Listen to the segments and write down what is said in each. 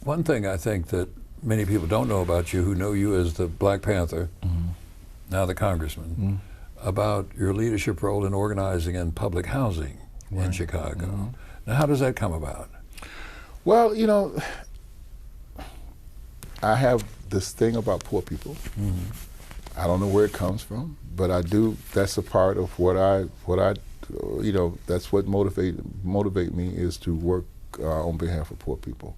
One thing I think that many people don't know about you, who know you as the Black Panther, now the congressman, about your leadership role in organizing in public housing in Chicago. Now, how does that come about? Well, you know, I have this thing about poor people. I don't know where it comes from, but I do. That's a part of what I, you know, that's what motivate me is to work on behalf of poor people.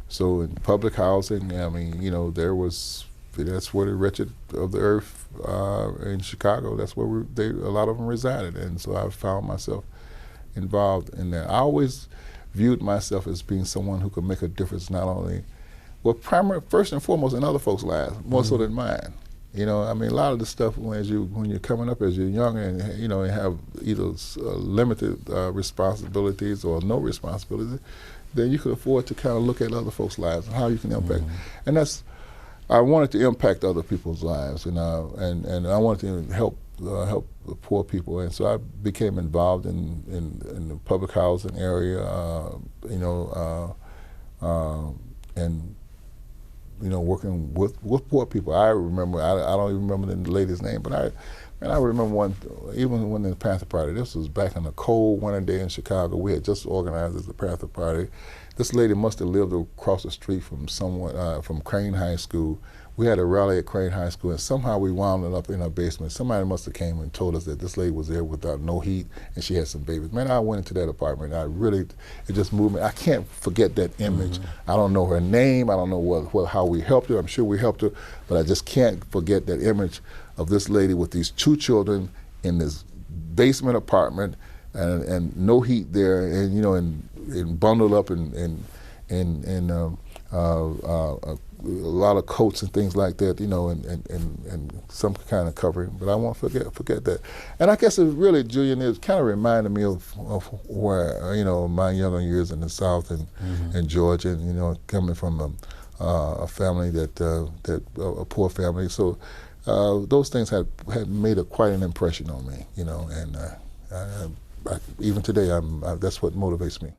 So in public housing, I mean, you know, that's where the wretched of the earth in Chicago. That's where a lot of them resided, and so I found myself involved in that. I always viewed myself as being someone who could make a difference, not only, well, first and foremost in other folks' lives, more so than mine. You know, I mean, a lot of the stuff when you're coming up as you're young and you know, and have either limited responsibilities or no responsibilities, then you could afford to kind of look at other folks' lives and how you can impact. And I wanted to impact other people's lives, and I wanted to help the poor people, and so I became involved in the public housing area, you know, and you know, working with poor people. I remember, I don't even remember the lady's name, but I remember even when the Panther Party, this was back on a cold winter day in Chicago. We had just organized as the Panther Party. This lady must have lived across the street from from Crane High School. We had a rally at Crane High School, and somehow we wound it up in her basement. Somebody must have came and told us that this lady was there without no heat, and she had some babies. Man, I went into that apartment, and it just moved me. I can't forget that image. I don't know her name. I don't know how we helped her. I'm sure we helped her, but I just can't forget that image of this lady with these 2 children in this basement apartment, and no heat there, and you know, and bundled up in a lot of coats and things like that, you know, and some kind of covering. But I won't forget that. And I guess it really, Julian, it kind of reminded me of where, you know, my younger years in the South and in Georgia, and you know, coming from a family a poor family. So those things had made quite an impression on me, you know, and even today, that's what motivates me.